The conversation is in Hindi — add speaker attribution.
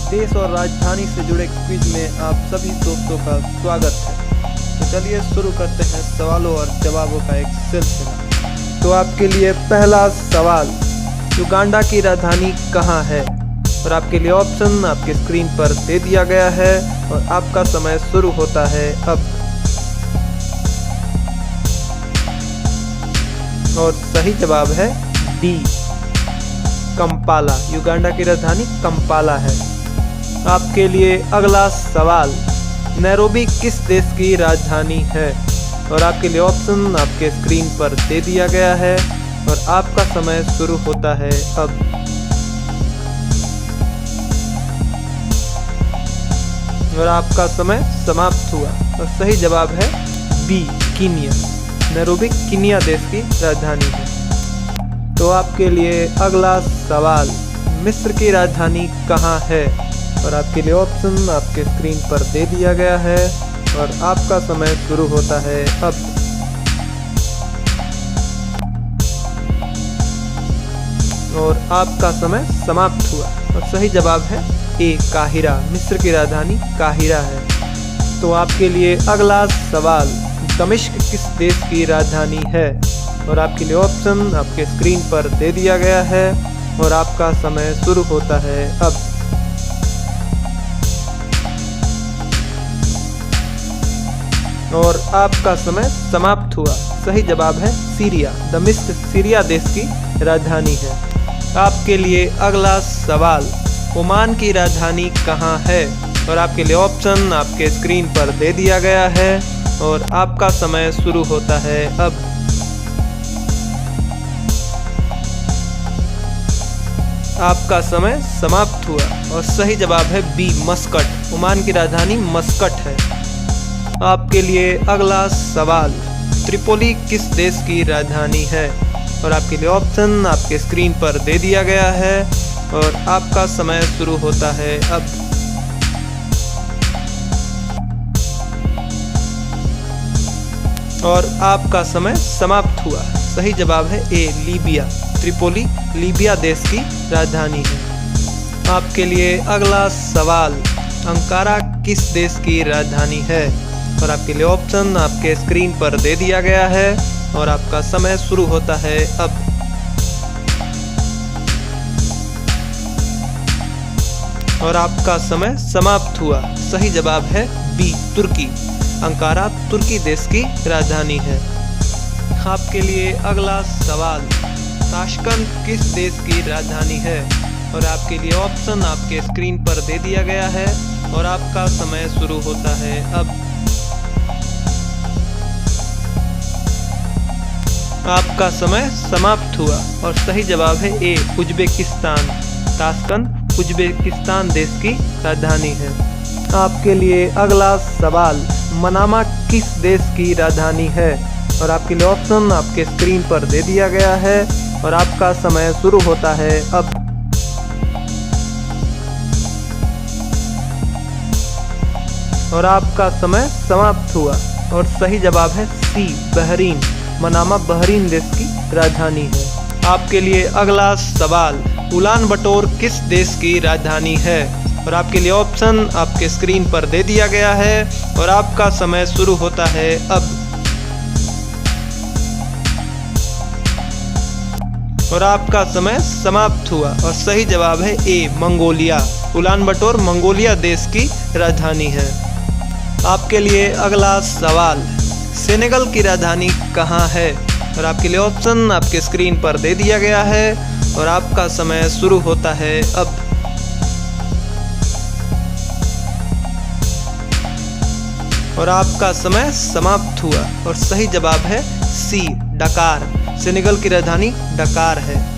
Speaker 1: देश और राजधानी से जुड़े क्विज में आप सभी दोस्तों का स्वागत है। तो चलिए शुरू करते हैं सवालों और जवाबों का एक सिलसिला। तो आपके लिए पहला सवाल, युगांडा की राजधानी कहाँ है? और आपके लिए ऑप्शन आपके स्क्रीन पर दे दिया गया है और आपका समय शुरू होता है अब। और सही जवाब है डी, कंपाला। युगांडा की राजधानी कंपाला है। आपके लिए अगला सवाल, नैरोबी किस देश की राजधानी है? और आपके लिए ऑप्शन आपके स्क्रीन पर दे दिया गया है और आपका समय शुरू होता है अब। और आपका समय समाप्त हुआ और सही जवाब है बी, कीनिया। नैरोबी कीनिया देश की राजधानी है। तो आपके लिए अगला सवाल, मिस्र की राजधानी कहाँ है? और आपके लिए ऑप्शन आपके स्क्रीन पर दे दिया गया है और आपका समय शुरू होता है अब। और आपका समय समाप्त हुआ और सही जवाब है ए, काहिरा। मिस्र की राजधानी काहिरा है। तो आपके लिए अगला सवाल, दमिश्क किस देश की राजधानी है? और आपके लिए ऑप्शन आपके स्क्रीन पर दे दिया गया है और आपका समय शुरू होता है अब। और आपका समय समाप्त हुआ। सही जवाब है सीरिया। दमिश्क सीरिया देश की राजधानी है। आपके लिए अगला सवाल, ओमान की राजधानी कहाँ है? और आपके लिए ऑप्शन आपके स्क्रीन पर दे दिया गया है और आपका समय शुरू होता है अब। आपका समय समाप्त हुआ और सही जवाब है बी, मस्कट। ओमान की राजधानी मस्कट है। आपके लिए अगला सवाल, त्रिपोली किस देश की राजधानी है? और आपके लिए ऑप्शन आपके स्क्रीन पर दे दिया गया है और आपका समय शुरू होता है अब। और आपका समय समाप्त हुआ। सही जवाब है ए, लीबिया। त्रिपोली लीबिया देश की राजधानी है। आपके लिए अगला सवाल, अंकारा किस देश की राजधानी है? और आपके लिए ऑप्शन आपके स्क्रीन पर दे दिया गया है और आपका समय शुरू होता है अब। और आपका समय समाप्त हुआ। सही जवाब है बी, तुर्की। अंकारा तुर्की देश की राजधानी है। आपके लिए अगला सवाल, ताशकंद किस देश की राजधानी है? और आपके लिए ऑप्शन आपके स्क्रीन पर दे दिया गया है और आपका समय शुरू होता है अब। आपका समय समाप्त हुआ और सही जवाब है ए, उज्बेकिस्तान। ताशकंद उज्बेकिस्तान देश की राजधानी है। आपके लिए अगला सवाल, मनामा किस देश की राजधानी है? और आपके लिए ऑप्शन आपके स्क्रीन पर दे दिया गया है और आपका समय शुरू होता है अब। और आपका समय समाप्त हुआ और सही जवाब है सी, बहरीन। मनामा बहरीन देश की राजधानी है। आपके लिए अगला सवाल, उलान बटोर किस देश की राजधानी है? और आपके लिए ऑप्शन आपके स्क्रीन पर दे दिया गया है और आपका समय शुरू होता है अब। और आपका समय समाप्त हुआ और सही जवाब है ए, मंगोलिया। उलान बटोर मंगोलिया देश की राजधानी है। आपके लिए अगला सवाल, सेनेगल की राजधानी कहाँ है? और आपके लिए ऑप्शन आपके स्क्रीन पर दे दिया गया है और आपका समय शुरू होता है अब। और आपका समय समाप्त हुआ और सही जवाब है सी, डकार। सेनेगल की राजधानी डकार है।